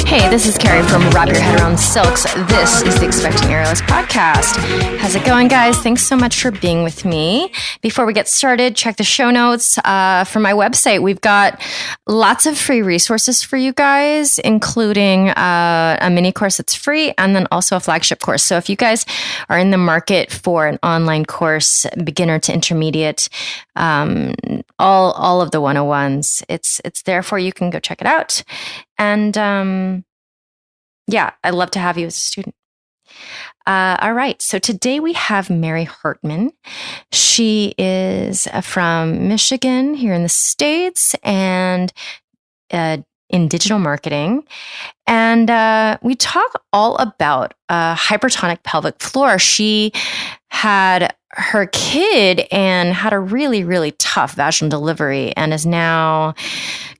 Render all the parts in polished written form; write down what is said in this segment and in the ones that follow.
Hey, this is Carrie from Wrap Your Head Around Silks. This is the Expecting Aerialist podcast. How's it going, guys? Thanks so much for being with me. Before we get started, check the show notes for my website. We've got lots of free resources for you guys, including a mini course that's free and then also a flagship course. So if you guys are in the market for an online course, beginner to intermediate, all of the 101s, it's there for you. You can go check it out. And yeah, I'd love to have you as a student. All right. So today we have Mary Hartman. She is from Michigan here in the States and in digital marketing. And we talk all about hypertonic pelvic floor. She had her kid and had a really, really tough vaginal delivery and is now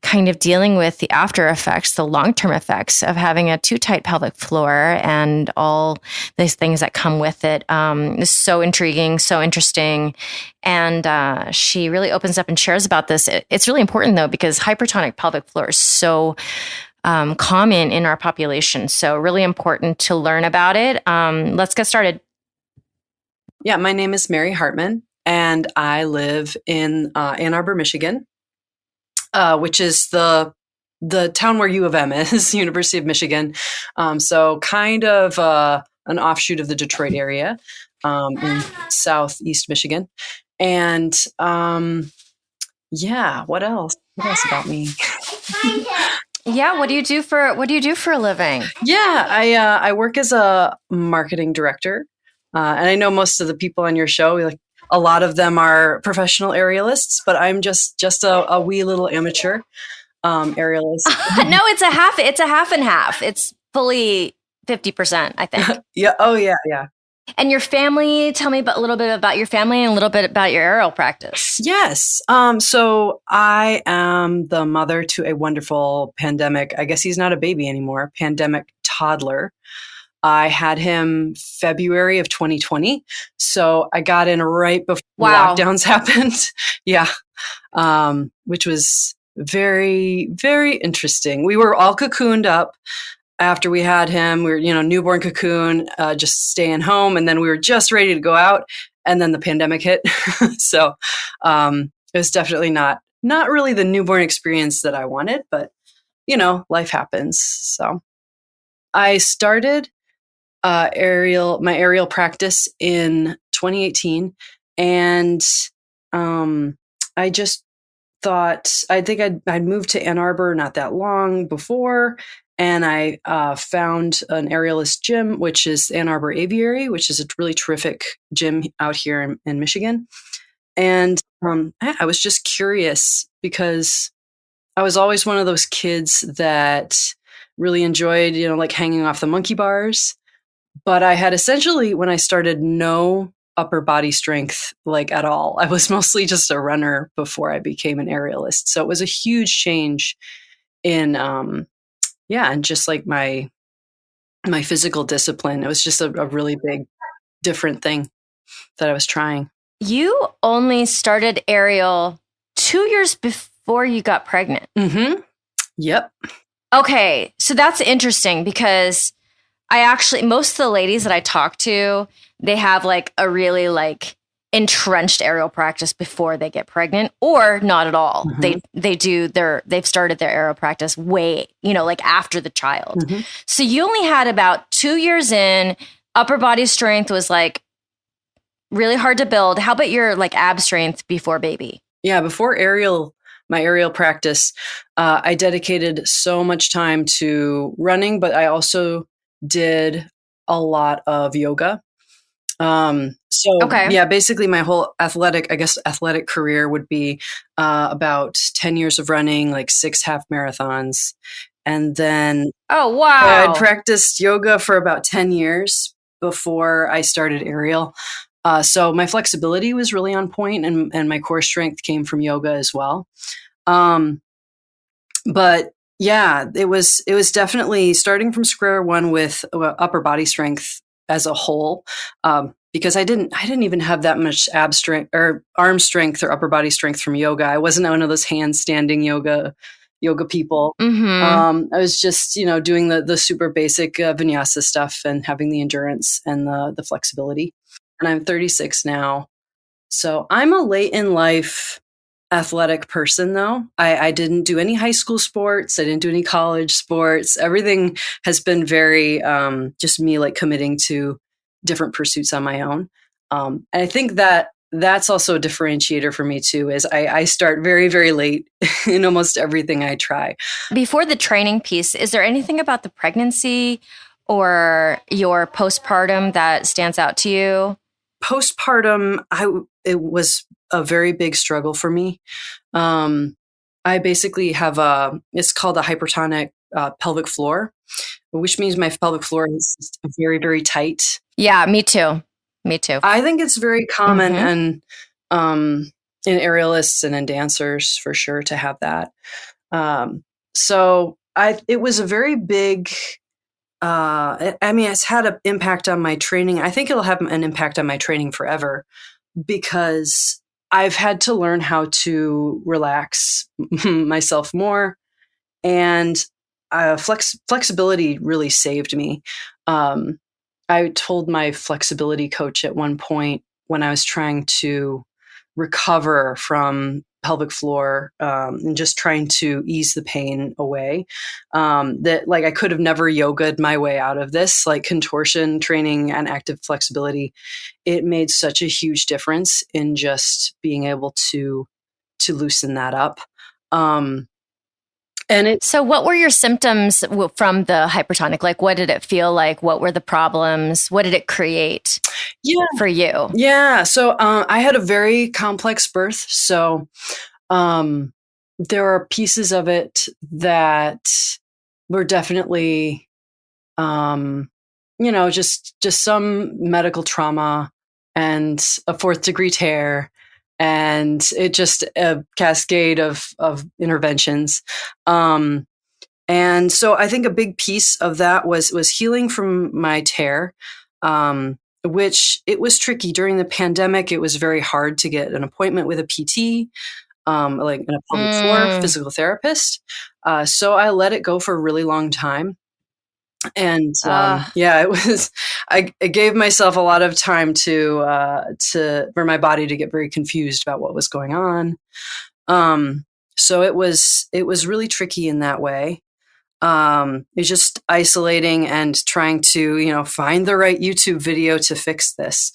kind of dealing with the after effects, the long-term effects of having a too tight pelvic floor and all these things that come with it. It's so intriguing, so interesting. And she really opens up and shares about this. It's really important, though, because hypertonic pelvic floor is so common in our population. So really important to learn about it. Let's get started. Yeah, my name is Mary Hartman, and I live in Ann Arbor, Michigan, which is the town where U of M is, University of Michigan. So kind of an offshoot of the Detroit area in southeast Michigan. And yeah, what else? What else about me? Yeah, what do you do for a living? Yeah, I work as a marketing director. And I know most of the people on your show, like a lot of them are professional aerialists, but I'm just a wee little amateur aerialist. No, it's a half and half. It's fully 50%, I think. Yeah. Oh, yeah. Yeah. And your family, tell me a little bit about your family and a little bit about your aerial practice. Yes. So I am the mother to a wonderful pandemic. I guess he's not a baby anymore. Pandemic toddler. I had him February of 2020. So I got in right before lockdowns happened. Yeah. Which was very, very interesting. We were all cocooned up after we had him. We were, newborn cocoon, just staying home. And then we were just ready to go out. And then the pandemic hit. So it was definitely not really the newborn experience that I wanted, but life happens. So I started my aerial practice in 2018. And I just thought, I think I'd moved to Ann Arbor not that long before. And I found an aerialist gym, which is Ann Arbor Aviary, which is a really terrific gym out here in Michigan. And I was just curious because I was always one of those kids that really enjoyed, like hanging off the monkey bars. But I had essentially, when I started, no upper body strength, like at all. I was mostly just a runner before I became an aerialist. So it was a huge change in, and just like my physical discipline. It was just a really big, different thing that I was trying. You only started aerial 2 years before you got pregnant. Mm-hmm. Yep. Okay. So that's interesting because most of the ladies that I talk to, they have like a really like entrenched aerial practice before they get pregnant or not at all. Mm-hmm. They've started their aerial practice way, like after the child. Mm-hmm. So you only had about 2 years in. Upper body strength was like really hard to build. How about your like ab strength before baby? Yeah, before my aerial practice, I dedicated so much time to running, but I also did a lot of yoga. Yeah, basically my whole athletic career would be about 10 years of running, like 6 half marathons. And then I'd practiced yoga for about 10 years before I started aerial. So my flexibility was really on point, and my core strength came from yoga as well. But yeah, it was definitely starting from square one with upper body strength as a whole, because I didn't even have that much ab strength or arm strength or upper body strength from yoga. I wasn't one of those handstanding yoga people. I was just, doing the super basic vinyasa stuff and having the endurance and the flexibility. And I'm 36 now. So I'm a late in life athletic person, though. I didn't do any high school sports. I didn't do any college sports. Everything has been very just me like committing to different pursuits on my own. And I think that's also a differentiator for me too, is I start very, very late in almost everything I try. Before the training piece, is there anything about the pregnancy or your postpartum that stands out to you? Postpartum, it was a very big struggle for me. I basically have it's called a hypertonic pelvic floor, which means my pelvic floor is very, very tight. Yeah, me too. Me too. I think it's very common in aerialists and in dancers for sure to have that. So it was a very big, it's had an impact on my training. I think it'll have an impact on my training forever because I've had to learn how to relax myself more, and flexibility really saved me. I told my flexibility coach at one point when I was trying to recover from pelvic floor and just trying to ease the pain away, that like I could have never yogaed my way out of this, like contortion training and active flexibility. It made such a huge difference in just being able to loosen that up. So what were your symptoms from the hypertonic? Like, what did it feel like? What were the problems? What did it create for you? Yeah. So I had a very complex birth. So there are pieces of it that were definitely, just some medical trauma and a 4th degree tear. And it just a cascade of interventions. And so I think a big piece of that was healing from my tear, which it was tricky during the pandemic. It was very hard to get an appointment with a PT, like in a pelvic floor physical therapist. So I let it go for a really long time. And it was. I gave myself a lot of time for my body to get very confused about what was going on. So it was really tricky in that way. It's just isolating and trying to find the right YouTube video to fix this.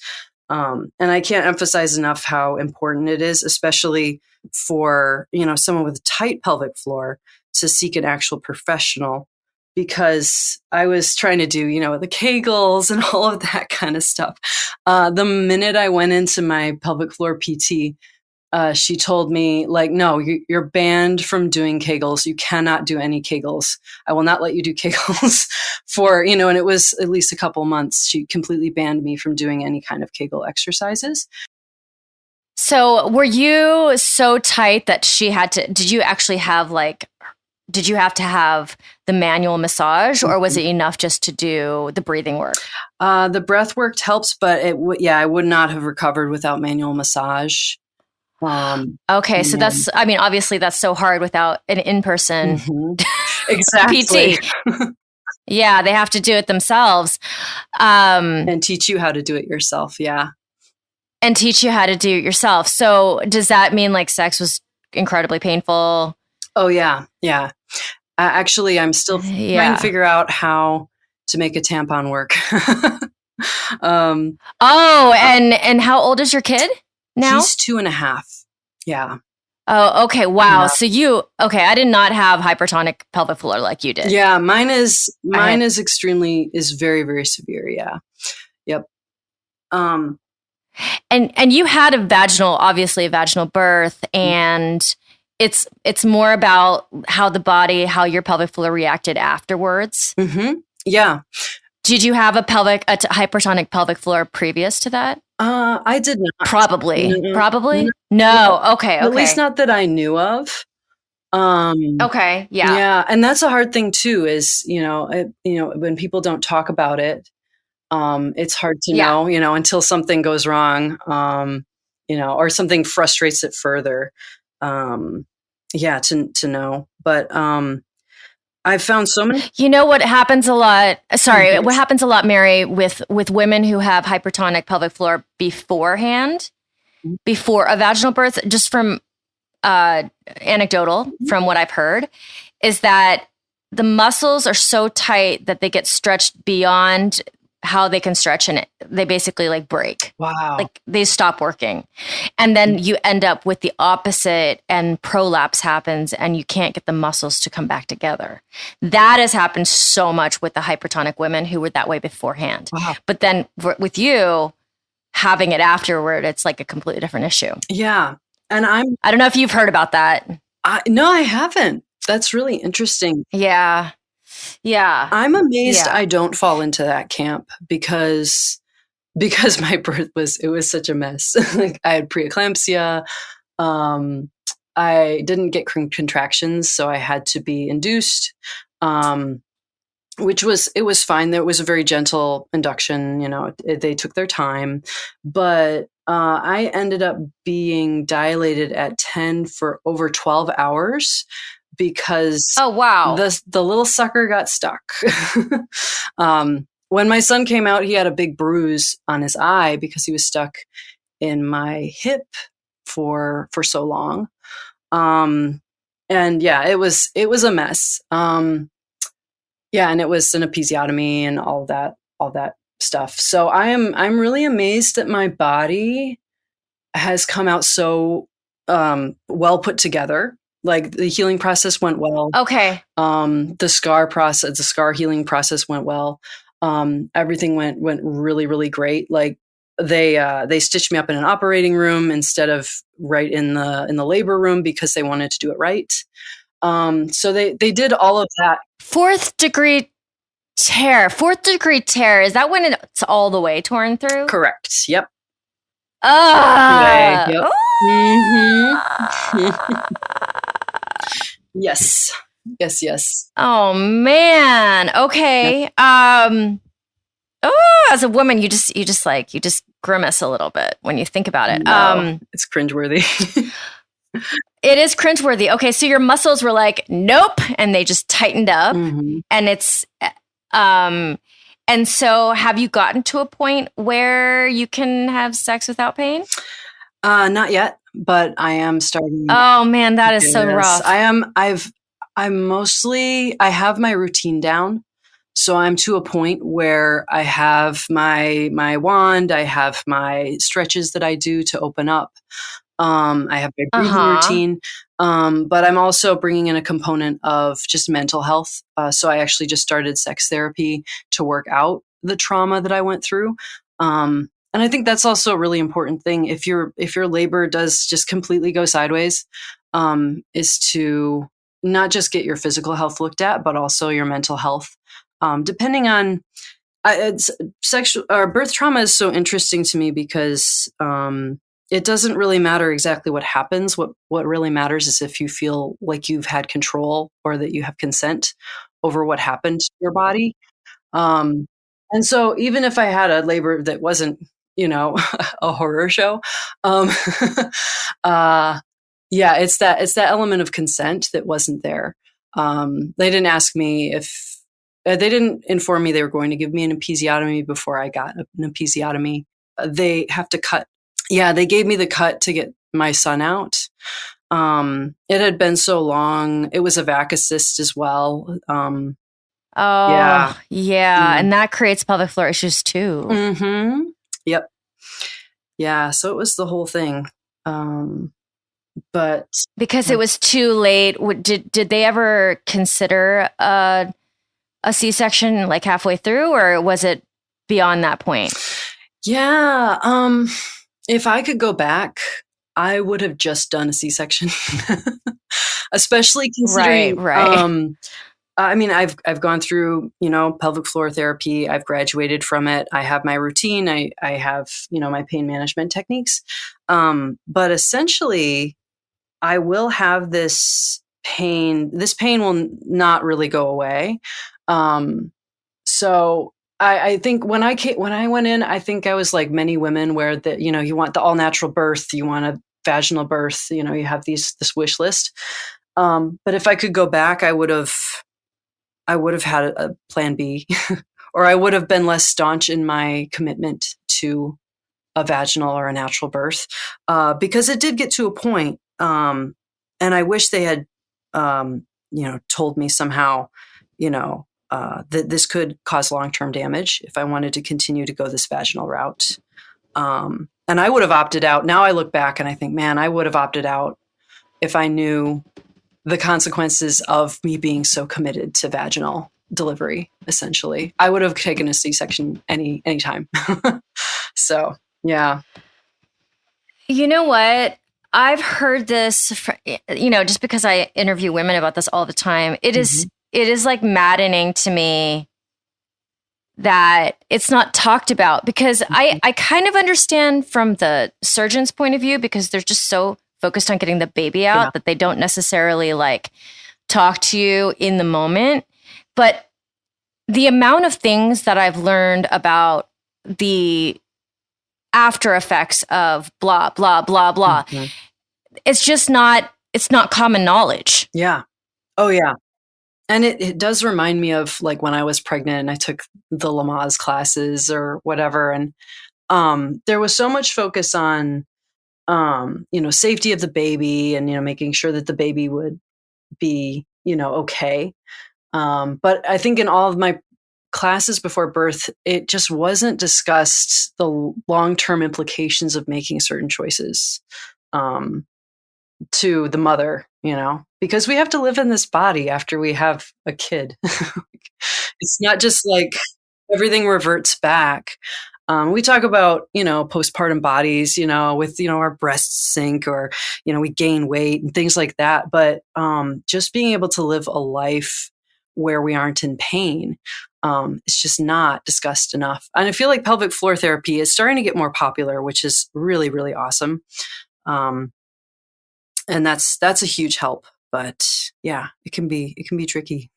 And I can't emphasize enough how important it is, especially for someone with a tight pelvic floor, to seek an actual professional. Because I was trying to do, the Kegels and all of that kind of stuff. The minute I went into my pelvic floor PT, she told me, like, no, you're banned from doing Kegels. You cannot do any Kegels. I will not let you do Kegels for, and it was at least a couple months. She completely banned me from doing any kind of Kegel exercises. So were you so tight that she had to, did you have to have the manual massage, or was it enough just to do the breathing work? The breath work helps, but I would not have recovered without manual massage. Okay. So that's, obviously that's so hard without an in-person exactly. PT. Yeah. They have to do it themselves. And teach you how to do it yourself. Yeah. And teach you how to do it yourself. So does that mean like sex was incredibly painful? Oh, yeah. Yeah. Actually, I'm still trying to figure out how to make a tampon work. And how old is your kid now? He's 2.5. Yeah. Oh, okay. Wow. Yeah. So I did not have hypertonic pelvic floor like you did. Yeah. Mine is very, very severe. Yeah. Yep. And you had obviously a vaginal birth, and it's more about how your pelvic floor reacted afterwards. Mm-hmm. Yeah. Did you have a hypertonic pelvic floor previous to that? I did not. Probably. Mm-hmm. Probably? No. Okay. At least not that I knew of. Okay. Yeah. Yeah. And that's a hard thing too, is, when people don't talk about it, It's hard to Yeah. know, until something goes wrong, or something frustrates it further. To know. But I've found so many. You know what happens a lot? Sorry, what Yes. happens a lot, Mary, with women who have hypertonic pelvic floor beforehand, before a vaginal birth, just from anecdotal, from what I've heard, is that the muscles are so tight that they get stretched beyond how they can stretch, and they basically like break. Wow. Like they stop working. And then you end up with the opposite, and prolapse happens and you can't get the muscles to come back together. That has happened so much with the hypertonic women who were that way beforehand. Wow. But then with you having it afterward, it's like a completely different issue. Yeah. And I don't know if you've heard about that. No, I haven't. That's really interesting. Yeah. Yeah. I'm amazed I don't fall into that camp because my birth was such a mess. Like I had preeclampsia. I didn't get contractions, so I had to be induced. Which was fine. There was a very gentle induction. They took their time, but I ended up being dilated at 10 for over 12 hours because oh wow, the little sucker got stuck. When my son came out, he had a big bruise on his eye because he was stuck in my hip for so long. And yeah, it was a mess. Yeah, and it was an episiotomy and all that stuff. So I'm really amazed that my body has come out so well put together. Like the healing process went well. Okay. The scar healing process went well. Everything went really, really great. Like they stitched me up in an operating room instead of right in the labor room because they wanted to do it right. So they did all of that. Fourth degree tear. Is that when it's all the way torn through? Correct. Yep. Yep. Mm-hmm. Yes. Oh man. Okay. Yep. As a woman, you just grimace a little bit when you think about it. No, it's cringeworthy. It is cringeworthy. Okay, so your muscles were like, nope, and they just tightened up, and it's, and so have you gotten to a point where you can have sex without pain? Not yet, but I am starting. Oh man, that is so rough. I have my routine down. So I'm to a point where I have my wand, I have my stretches that I do to open up. I have my breathing routine, but I'm also bringing in a component of just mental health. So I actually just started sex therapy to work out the trauma that I went through. And I think that's also a really important thing. If your labor does just completely go sideways, is to not just get your physical health looked at, but also your mental health. Depending on sexual or birth trauma is so interesting to me because it doesn't really matter exactly what happens. What really matters is if you feel like you've had control or that you have consent over what happened to your body. And so even if I had a labor that wasn't, a horror show, yeah, it's that element of consent that wasn't there. They didn't ask me if they didn't inform me they were going to give me an episiotomy before I got an episiotomy. They have to cut. Yeah, they gave me the cut to get my son out. It had been so long. It was a vacuum cyst as well. Yeah. And that creates pelvic floor issues too. Mm-hmm. Yep. Yeah, so it was the whole thing. But because it was too late, did they ever consider a C-section like halfway through, or was it beyond that point? Yeah. If I could go back, I would have just done a C-section, especially considering, right. I mean, I've gone through, pelvic floor therapy. I've graduated from it. I have my routine. I have, my pain management techniques. But essentially, I will have this pain. This pain will not really go away. So I think when I went in, I think I was like many women where you want the all natural birth, you want a vaginal birth, you have this wish list. But if I could go back, I would have had a plan B, or I would have been less staunch in my commitment to a vaginal or a natural birth, because it did get to a point, and I wish they had, told me somehow, that this could cause long-term damage if I wanted to continue to go this vaginal route. And I would have opted out. Now I look back and I think, man, I would have opted out if I knew the consequences of me being so committed to vaginal delivery. Essentially, I would have taken a C-section anytime. So, yeah. You know what? I've heard this, just because I interview women about this all the time. It is like maddening to me that it's not talked about, because I kind of understand from the surgeon's point of view, because they're just so focused on getting the baby out that they don't necessarily like talk to you in the moment. But the amount of things that I've learned about the after effects of blah, blah, blah, blah, it's not common knowledge. Yeah. Oh, yeah. And it does remind me of like when I was pregnant and I took the Lamaze classes or whatever. And there was so much focus on, safety of the baby and, making sure that the baby would be, okay. But I think in all of my classes before birth, it just wasn't discussed the long-term implications of making certain choices to the mother, because we have to live in this body after we have a kid. It's not just like everything reverts back. We talk about, postpartum bodies, with, our breasts sink or, we gain weight and things like that. But just being able to live a life where we aren't in pain, it's just not discussed enough. And I feel like pelvic floor therapy is starting to get more popular, which is really, really awesome. And that's a huge help. But yeah, it can be tricky.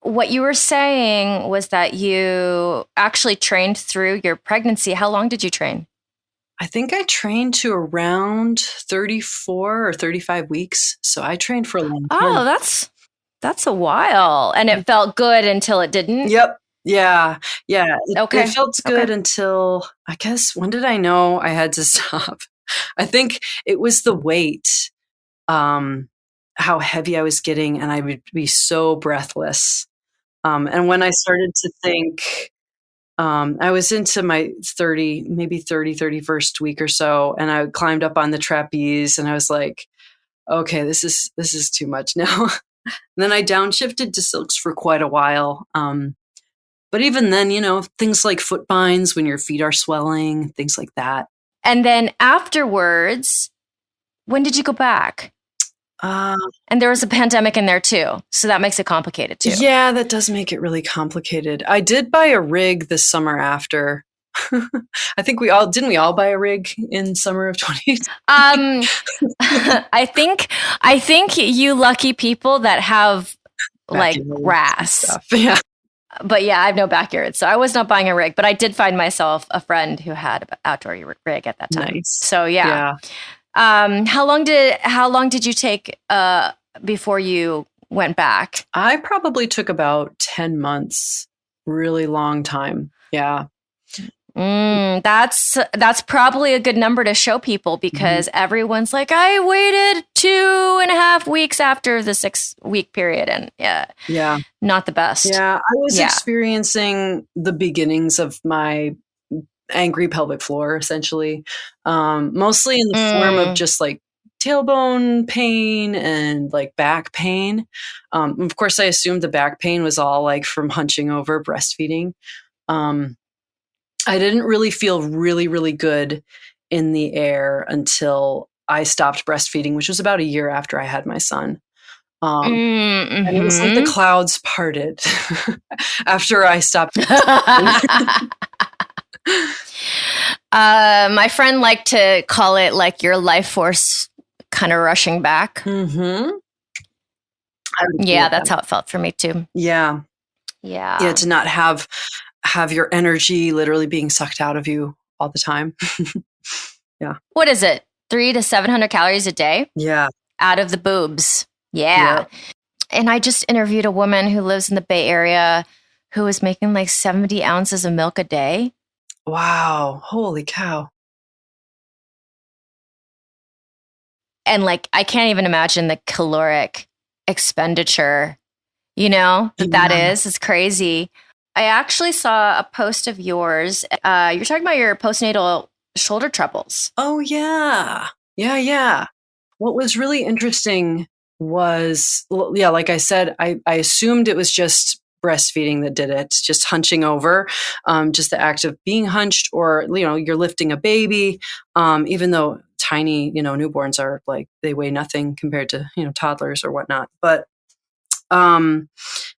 What you were saying was that you actually trained through your pregnancy. How long did you train? I think I trained to around 34 or 35 weeks. So I trained for a long time. Oh, that's a while. And it felt good until it didn't? Yep. Yeah. Yeah. Okay. It felt good until, I guess, when did I know I had to stop? I think it was the weight, how heavy I was getting, and I would be so breathless. And when I started to think, I was into my 31st week or so, and I climbed up on the trapeze and I was like, okay, this is too much now. And then I downshifted to silks for quite a while. But even then, things like foot binds when your feet are swelling, things like that. And then afterwards, when did you go back? And there was a pandemic in there too. So that makes it complicated too. Yeah, that does make it really complicated. I did buy a rig this summer after. I think we all buy a rig in summer of 2020. I think you lucky people that have like grass. Yeah. But yeah, I have no backyard, so I was not buying a rig, but I did find myself a friend who had an outdoor rig at that time. Nice. So yeah. How long did you take before you went back? I probably took about 10 months. Really long time. Yeah. That's probably a good number to show people, because everyone's like, I waited 2.5 weeks after the 6-week period. And yeah, not the best. Yeah. I was experiencing the beginnings of my angry pelvic floor, essentially, mostly in the form of just like tailbone pain and like back pain. Of course, I assumed the back pain was all like from hunching over breastfeeding. I didn't really feel really, really good in the air until I stopped breastfeeding, which was about a year after I had my son. And it was like the clouds parted after I stopped. My friend liked to call it like your life force kind of rushing back. Yeah, that's how it felt for me too. Yeah. To not have have your energy literally being sucked out of you all the time. Yeah. What is it? 300 to 700 calories a day? Yeah. Out of the boobs. Yeah. Yep. And I just interviewed a woman who lives in the Bay Area who was making like 70 ounces of milk a day. Wow. Holy cow. And like, I can't even imagine the caloric expenditure, you know, that is. It's crazy. I actually saw a post of yours. You're talking about your postnatal shoulder troubles. Oh, yeah. Yeah. What was really interesting was, like I said, I assumed it was just breastfeeding that did it, just hunching over, just the act of being hunched, or, you're lifting a baby, even though tiny, newborns are like, they weigh nothing compared to, toddlers or whatnot. But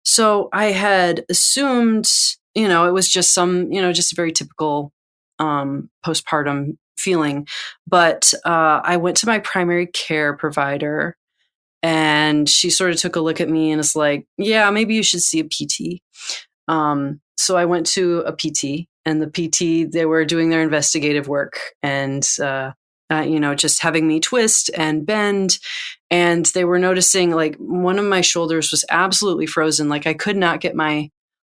so I had assumed, it was just just a very typical postpartum feeling. But I went to my primary care provider, and she sort of took a look at me and was like, yeah, maybe you should see a PT. So I went to a PT, and the PT, they were doing their investigative work, and just having me twist and bend. And they were noticing like one of my shoulders was absolutely frozen. Like I could not get my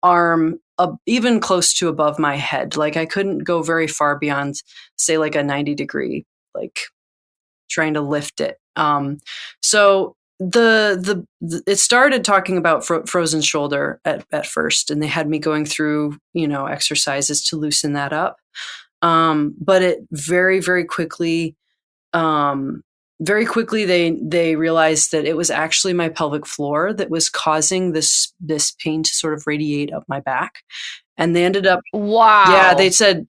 arm up, even close to above my head. Like I couldn't go very far beyond, say, like a 90 degree, like trying to lift it. So it started talking about frozen shoulder at first, and they had me going through, exercises to loosen that up. But it very, very quickly, they realized that it was actually my pelvic floor that was causing this pain to sort of radiate up my back. And they ended up, wow. Yeah, they said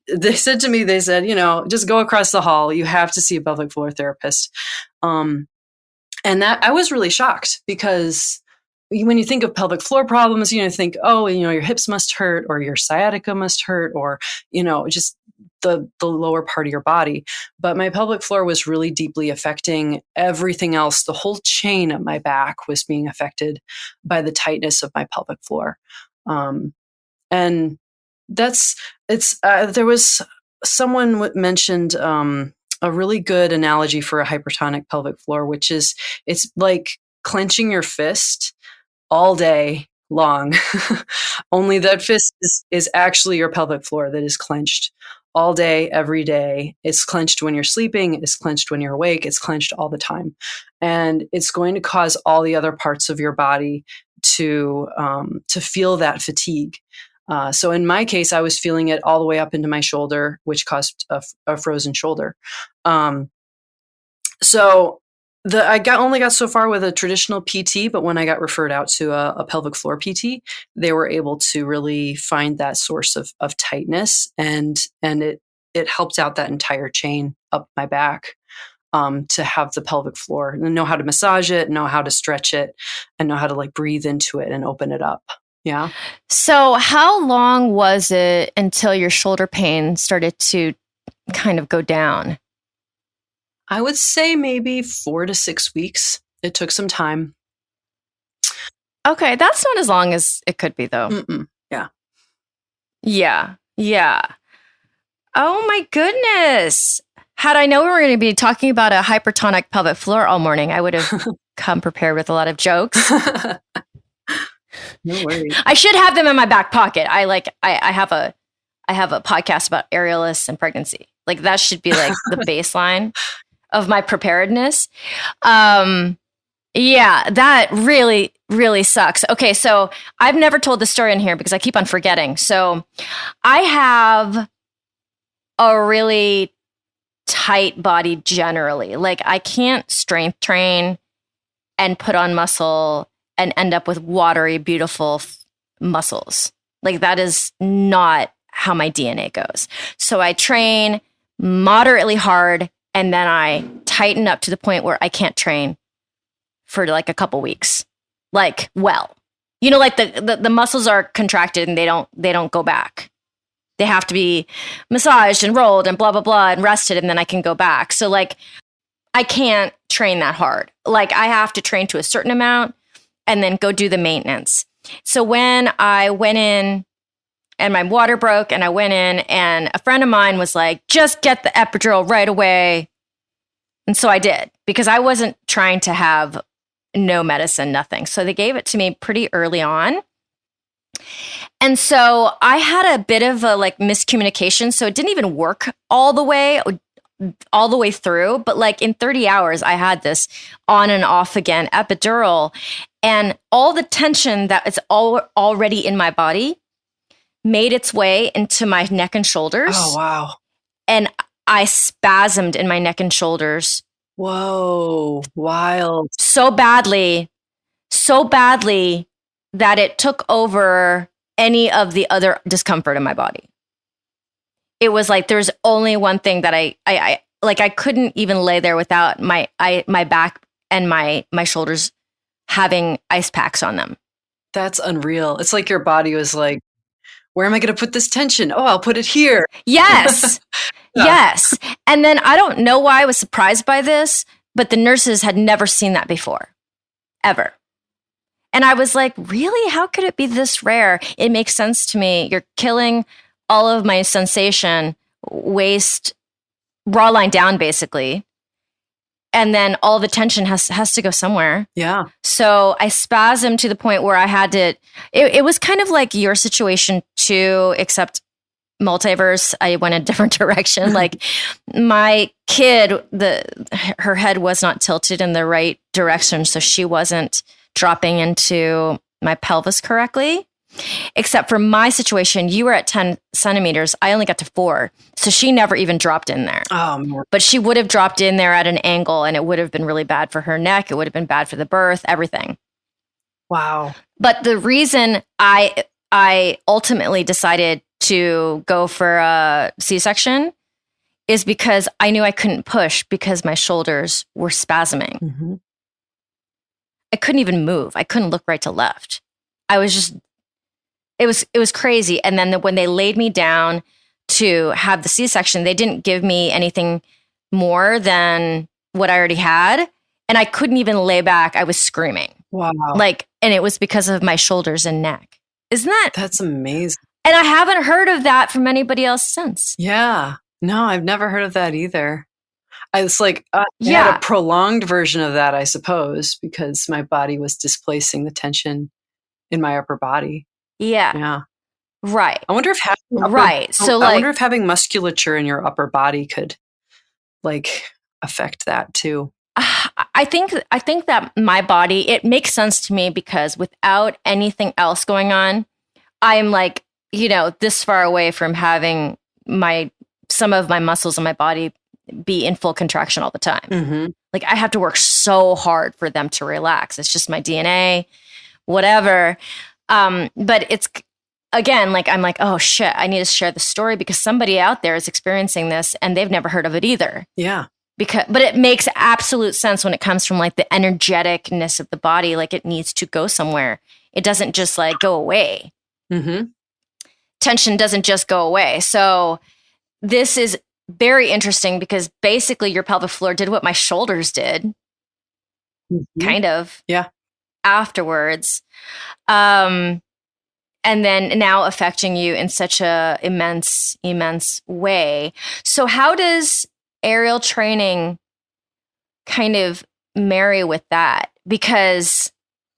to me, just go across the hall. You have to see a pelvic floor therapist. And that I was really shocked, because when you think of pelvic floor problems, think, oh, your hips must hurt, or your sciatica must hurt, or, just the lower part of your body. But my pelvic floor was really deeply affecting everything else. The whole chain of my back was being affected by the tightness of my pelvic floor. And there was someone mentioned, a really good analogy for a hypertonic pelvic floor, which is, it's like clenching your fist all day long. Only that fist is actually your pelvic floor that is clenched all day, every day. It's clenched when you're sleeping. It's clenched when you're awake. It's clenched all the time. And it's going to cause all the other parts of your body to feel that fatigue. So in my case, I was feeling it all the way up into my shoulder, which caused a frozen shoulder. So I only got so far with a traditional PT, but when I got referred out to a pelvic floor PT, they were able to really find that source of tightness, and it helped out that entire chain up my back, to have the pelvic floor, and know how to massage it, know how to stretch it, and know how to like breathe into it and open it up. Yeah. So how long was it until your shoulder pain started to kind of go down? I would say maybe 4 to 6 weeks. It took some time. Okay. That's not as long as it could be, though. Mm-mm. Yeah. Yeah. Oh, my goodness. Had I known we were going to be talking about a hypertonic pelvic floor all morning, I would have come prepared with a lot of jokes. No worries. I should have them in my back pocket. I have a podcast about aerialists and pregnancy. Like that should be like the baseline of my preparedness. Yeah, that really, really sucks. Okay, so I've never told the story in here because I keep on forgetting. So I have a really tight body generally. Like I can't strength train and put on muscle and end up with watery, beautiful muscles. Like that is not how my DNA goes. So I train moderately hard, and then I tighten up to the point where I can't train for like a couple weeks. Like, well, like the muscles are contracted and they don't go back. They have to be massaged and rolled and blah, blah, blah, and rested, and then I can go back. So like, I can't train that hard. Like I have to train to a certain amount and then go do the maintenance. So when I went in and my water broke, and I went in, and a friend of mine was like, just get the epidural right away. And so I did, because I wasn't trying to have no medicine, nothing. So they gave it to me pretty early on. And so I had a bit of a like miscommunication. So it didn't even work all the way through. But like in 30 hours, I had this on and off again epidural, and all the tension that is already in my body made its way into my neck and shoulders. Oh, wow. And I spasmed in my neck and shoulders. Whoa, wild. So badly that it took over any of the other discomfort in my body. It was like there's only one thing that I couldn't even lay there without my back and my shoulders having ice packs on them. That's unreal. It's like your body was like, where am I going to put this tension? Oh, I'll put it here. Yes. Yes. And then I don't know why I was surprised by this, but the nurses had never seen that before, ever. And I was like, really? How could it be this rare? It makes sense to me. You're killing all of my sensation, waist, raw line down, basically. And then all the tension has to go somewhere. Yeah. So I spasmed to the point where I had to, it was kind of like your situation too, except multiverse. I went a different direction. Like my kid, her head was not tilted in the right direction. So she wasn't dropping into my pelvis correctly. Except for my situation, you were at 10 centimeters. I only got to 4. So she never even dropped in there. But she would have dropped in there at an angle, and it would have been really bad for her neck. It would have been bad for the birth, everything. Wow. But the reason I ultimately decided to go for a C-section is because I knew I couldn't push because my shoulders were spasming. Mm-hmm. I couldn't even move. I couldn't look right to left. I was just... It was crazy. And then when they laid me down to have the C-section, they didn't give me anything more than what I already had. And I couldn't even lay back. I was screaming. Wow. And it was because of my shoulders and neck. Isn't that? That's amazing. And I haven't heard of that from anybody else since. Yeah. No, I've never heard of that either. It's like, I had a prolonged version of that, I suppose, because my body was displacing the tension in my upper body. Yeah. Right. I wonder if having musculature in your upper body could like affect that too. I think that my body, it makes sense to me because without anything else going on, I'm like, this far away from having some of my muscles in my body be in full contraction all the time. Mm-hmm. Like I have to work so hard for them to relax. It's just my DNA, whatever. But it's again, like, I'm like, oh shit, I need to share the story because somebody out there is experiencing this and they've never heard of it either. Yeah. But it makes absolute sense when it comes from like the energeticness of the body. Like it needs to go somewhere. It doesn't just like go away. Mm-hmm. Tension doesn't just go away. So this is very interesting because basically your pelvic floor did what my shoulders did. Mm-hmm. Kind of. Yeah. Afterwards. And then now affecting you in such a immense way. So how does aerial training kind of marry with that? Because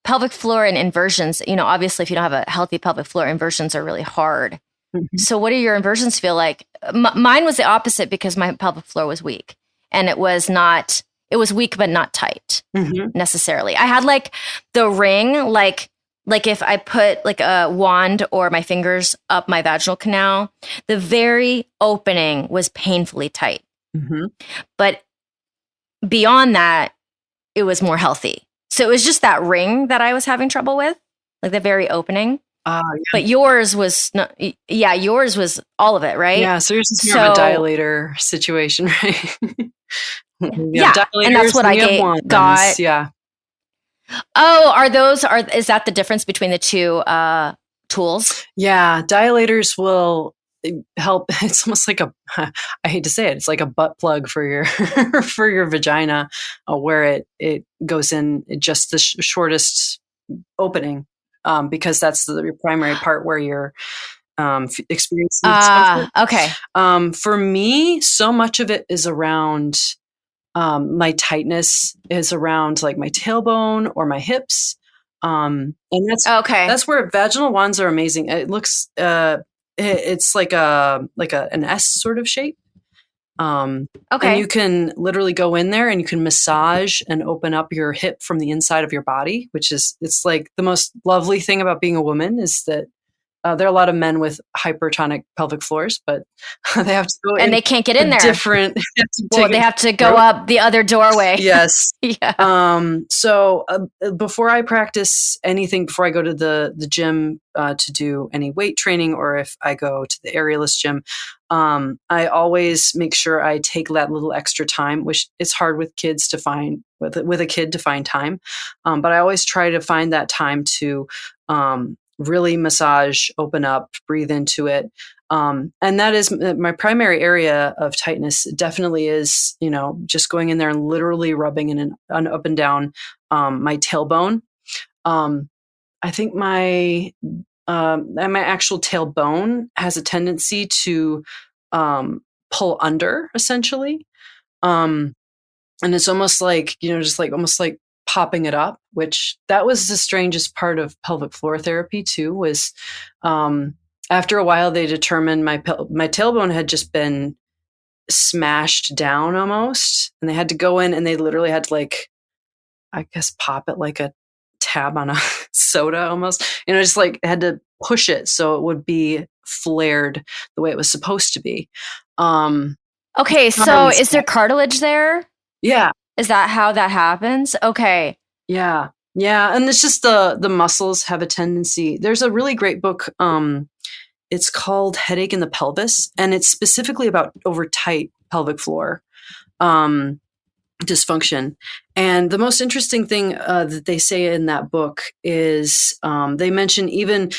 pelvic floor and inversions, obviously if you don't have a healthy pelvic floor, inversions are really hard. Mm-hmm. So what do your inversions feel like? Mine was the opposite because my pelvic floor was weak and it was weak, but not tight necessarily. I had like the ring, like if I put like a wand or my fingers up my vaginal canal, the very opening was painfully tight. Mm-hmm. But beyond that, it was more healthy. So it was just that ring that I was having trouble with, like the very opening. Yeah. But yours was yours was all of it, right? Yeah, so yours is more of a dilator situation, right? Yeah, and that's what I got. Yeah. Oh, is that the difference between the two tools? Yeah, dilators will help. It's almost like I hate to say it, it's like a butt plug for your for your vagina, where it goes in just the shortest opening, because that's the primary part where your experiencing discomfort. Okay. For me, so much of it is around my tightness is around like my tailbone or my hips. And Okay. that's where vaginal wands are amazing. It looks, it's like an S sort of shape. And Okay. you can literally go in there and you can massage and open up your hip from the inside of your body, which is, it's like the most lovely thing about being a woman is that there are a lot of men with hypertonic pelvic floors, but they have to go And in they can't get in a there. different. Well, they have to go up the other doorway. Yes. Yeah. So before I practice anything, before I go to the gym to do any weight training, or if I go to the aerialist gym, I always make sure I take that little extra time, which it's hard with kids to find, with a kid to find time. But I always try to find that time to really massage, open up, breathe into it. And that is my primary area of tightness. It definitely is, just going in there and literally rubbing in an up and down my tailbone. I think my actual tailbone has a tendency to pull under, essentially. And it's almost like, almost like popping it up, which that was the strangest part of pelvic floor therapy too, was after a while they determined my tailbone had just been smashed down almost, and they had to go in and they literally had to, like, I guess, pop it like a tab on a soda almost, just like had to push it so it would be flared the way it was supposed to be. Okay, so is there cartilage there? Yeah. Is that how that happens? Okay. Yeah. Yeah. And it's just the muscles have a tendency. There's a really great book. It's called Headache in the Pelvis, and it's specifically about over tight pelvic floor dysfunction. And the most interesting thing that they say in that book is they mention even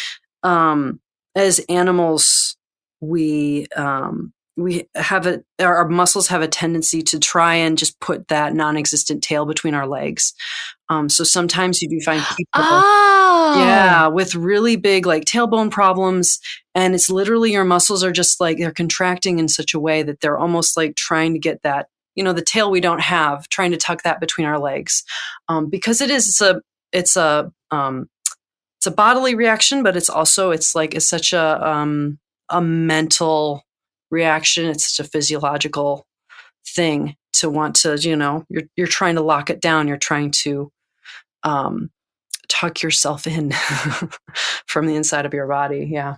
as animals, we have our muscles have a tendency to try and just put that non-existent tail between our legs. So sometimes you do find people, with really big like tailbone problems, and it's literally your muscles are just like they're contracting in such a way that they're almost like trying to get that, the tail we don't have, trying to tuck that between our legs, because it's a bodily reaction, but it's such a mental reaction. It's such a physiological thing to want to, you're trying to lock it down. You're trying to tuck yourself in from the inside of your body. Yeah.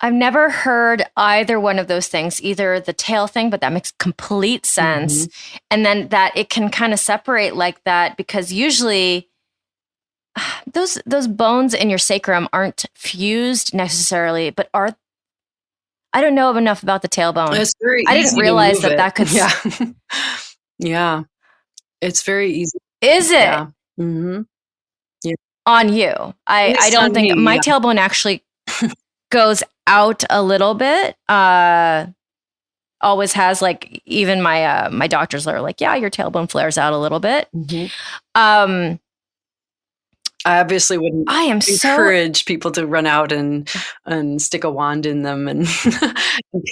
I've never heard either one of those things, either the tail thing, but that makes complete sense. Mm-hmm. And then that it can kind of separate like that, because usually those bones in your sacrum aren't fused necessarily, but are. I don't know enough about the tailbone. It's very I didn't realize that could. Yeah. Yeah. It's very easy. Is it? Yeah. Mm-hmm. Yeah. On you. I don't think my tailbone actually goes out a little bit. Always has, like, even my doctors are like, yeah, your tailbone flares out a little bit. Mm-hmm. I obviously wouldn't encourage people to run out and stick a wand in them and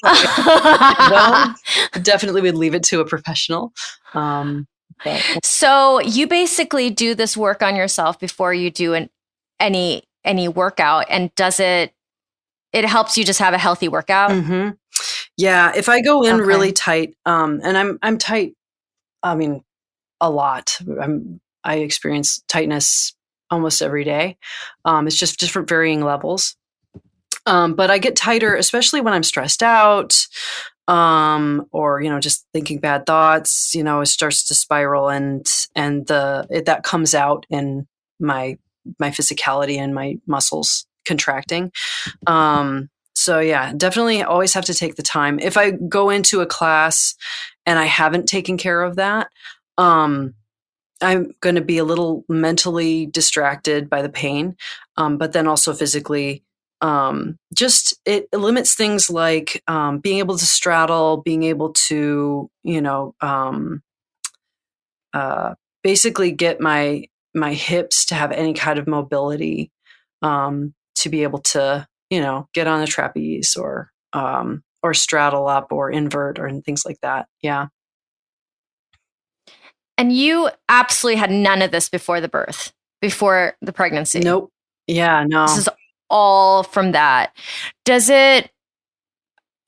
well, definitely would leave it to a professional. So you basically do this work on yourself before you do any workout, and does it helps you just have a healthy workout? Mm-hmm. Yeah, if I go in really tight, and I'm tight, I mean, a lot. I experience tightness almost every day. It's just different varying levels. But I get tighter, especially when I'm stressed out, or, just thinking bad thoughts, it starts to spiral, and that comes out in my physicality and my muscles contracting. So yeah, definitely always have to take the time. If I go into a class and I haven't taken care of that, I'm going to be a little mentally distracted by the pain, but then also physically, just it limits things like being able to straddle, being able to, basically get my hips to have any kind of mobility, to be able to get on the trapeze or straddle up or invert or things like that. Yeah. And you absolutely had none of this before the birth, before the pregnancy. Nope. Yeah, no. This is all from that.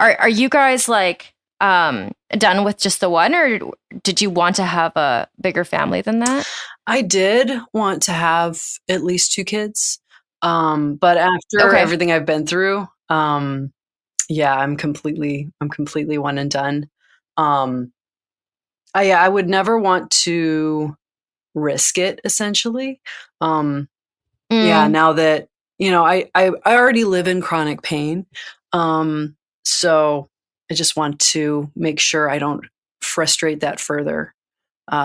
Are you guys like done with just the one, or did you want to have a bigger family than that? I did want to have at least 2 kids. But after everything I've been through, yeah, I'm completely one and done. I would never want to risk it, essentially. Yeah, now that, I already live in chronic pain. So I just want to make sure I don't frustrate that further.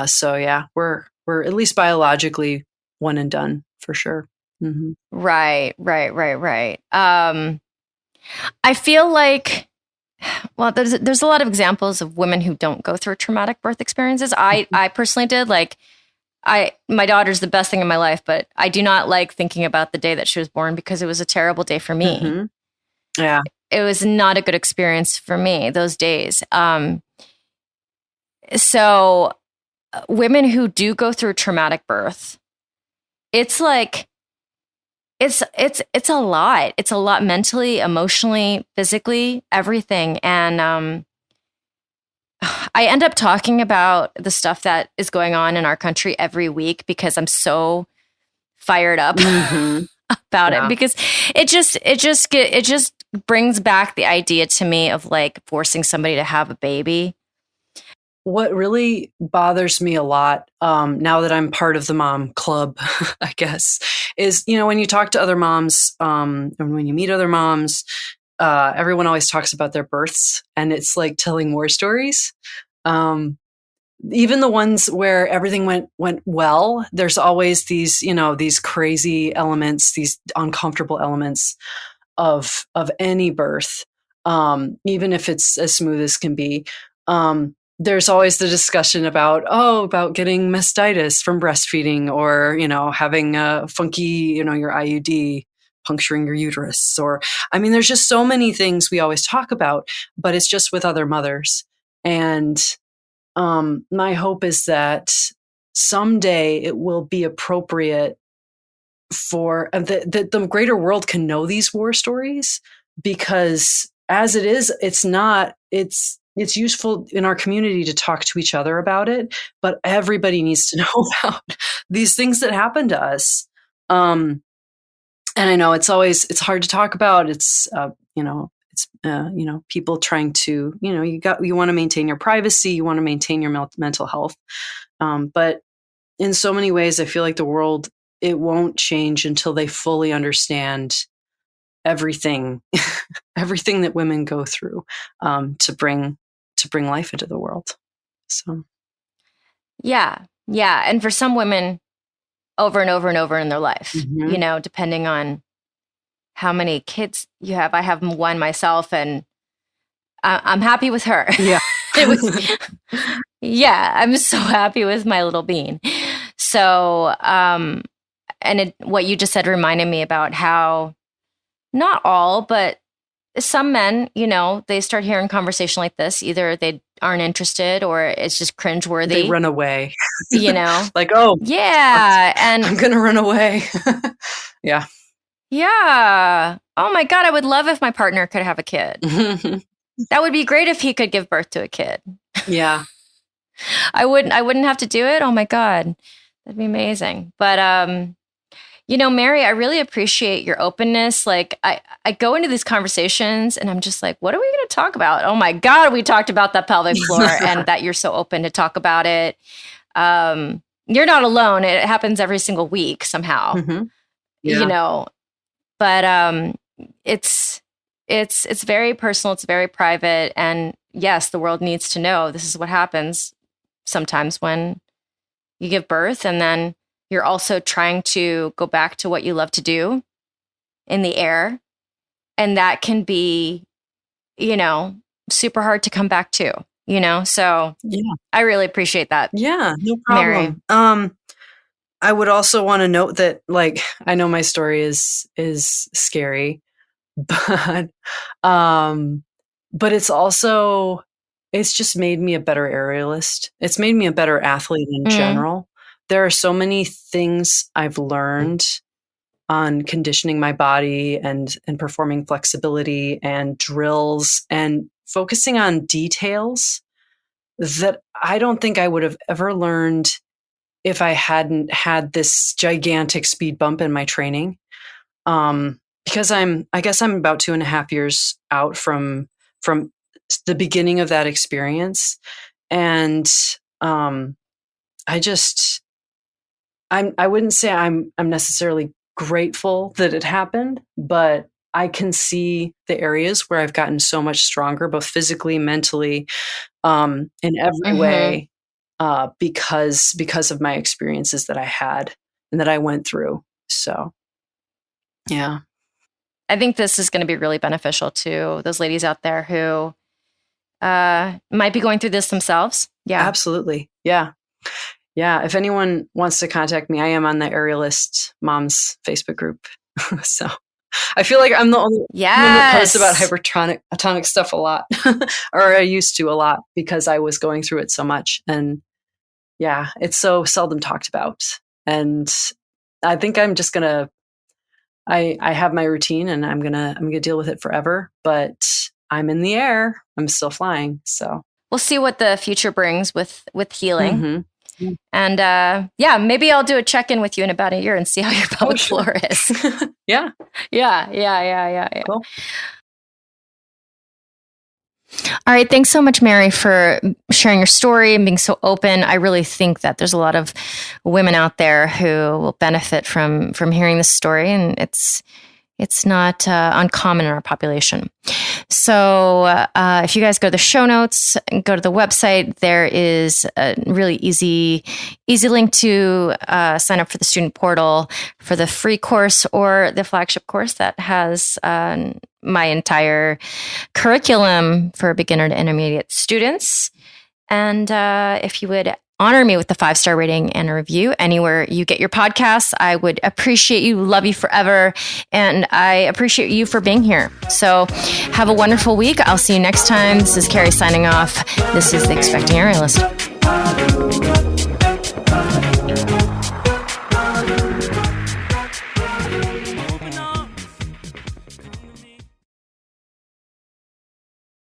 So yeah, we're at least biologically one and done for sure. Mm-hmm. Right. I feel like, well, there's a lot of examples of women who don't go through traumatic birth experiences. I personally did. Like, my daughter's the best thing in my life, but I do not like thinking about the day that she was born because it was a terrible day for me. Mm-hmm. Yeah. It was not a good experience for me those days. So women who do go through traumatic birth, it's like, it's a lot. It's a lot mentally, emotionally, physically, everything. And I end up talking about the stuff that is going on in our country every week because I'm so fired up about it, because it just brings back the idea to me of like forcing somebody to have a baby. What really bothers me a lot, now that I'm part of the mom club, I guess, is, when you talk to other moms, and when you meet other moms, everyone always talks about their births, and it's like telling war stories. Even the ones where everything went well, there's always these, these crazy elements, these uncomfortable elements of any birth, even if it's as smooth as can be. There's always the discussion about getting mastitis from breastfeeding, or, having a funky, your IUD puncturing your uterus, or, there's just so many things we always talk about, but it's just with other mothers. And my hope is that someday it will be appropriate for that the greater world can know these war stories, because as it is, it's useful in our community to talk to each other about it, but everybody needs to know about these things that happen to us. And I know it's hard to talk about. It's, people trying to, you want to maintain your privacy, you want to maintain your mental health. But in so many ways, I feel like the world, it won't change until they fully understand everything, everything that women go through, to bring life into the world. So. Yeah. And for some women, over and over and over in their life, depending on how many kids you have. I have one myself, and I'm happy with her. Yeah. Yeah, I'm so happy with my little bean. So, what you just said reminded me about how not all, but some men, they start hearing conversation like this. Either they aren't interested, or it's just cringeworthy. They run away. Like, yeah, and I'm going to run away. Yeah. Yeah. Oh my God, I would love if my partner could have a kid. That would be great if he could give birth to a kid. Yeah. I wouldn't have to do it. Oh my God. That'd be amazing. But Mary, I really appreciate your openness. Like I go into these conversations and I'm just like, what are we going to talk about? Oh my God, we talked about the pelvic floor and that you're so open to talk about it. You're not alone. It happens every single week somehow, but it's very personal. It's very private. And yes, the world needs to know this is what happens sometimes when you give birth, and then you're also trying to go back to what you love to do in the air. And that can be, super hard to come back to, So yeah, I really appreciate that. Yeah, no problem. Mary. I would also want to note that, like, I know my story is scary, but, um, but it's just made me a better aerialist. It's made me a better athlete in general. There are so many things I've learned on conditioning my body and performing flexibility and drills and focusing on details that I don't think I would have ever learned if I hadn't had this gigantic speed bump in my training. Because I guess I'm about 2.5 years out from the beginning of that experience. And, I wouldn't say I'm necessarily grateful that it happened, but I can see the areas where I've gotten so much stronger, both physically, mentally, in every way, because of my experiences that I had and that I went through. So, yeah. I think this is going to be really beneficial to those ladies out there who might be going through this themselves. Yeah, absolutely. Yeah. Yeah. If anyone wants to contact me, I am on the Aerialist Moms Facebook group. So I feel like I'm the only one that posts about hypertonic stuff a lot, or I used to a lot because I was going through it so much. And yeah, it's so seldom talked about. And I think I'm just going to, I have my routine and I'm going to deal with it forever, but I'm in the air. I'm still flying. So we'll see what the future brings with healing. Mm-hmm. And maybe I'll do a check-in with you in about a year and see how your pelvic floor is. Yeah. Cool. All right. Thanks so much, Mary, for sharing your story and being so open. I really think that there's a lot of women out there who will benefit from hearing this story, and it's not uncommon in our population. So if you guys go to the show notes and go to the website, there is a really easy link to sign up for the student portal for the free course or the flagship course that has my entire curriculum for beginner to intermediate students. And if you would honor me with the 5-star rating and a review anywhere you get your podcasts, I would appreciate you, love you forever, and I appreciate you for being here. So have a wonderful week. I'll see you next time. This is Carrie signing off. This is the Expecting Aerialist.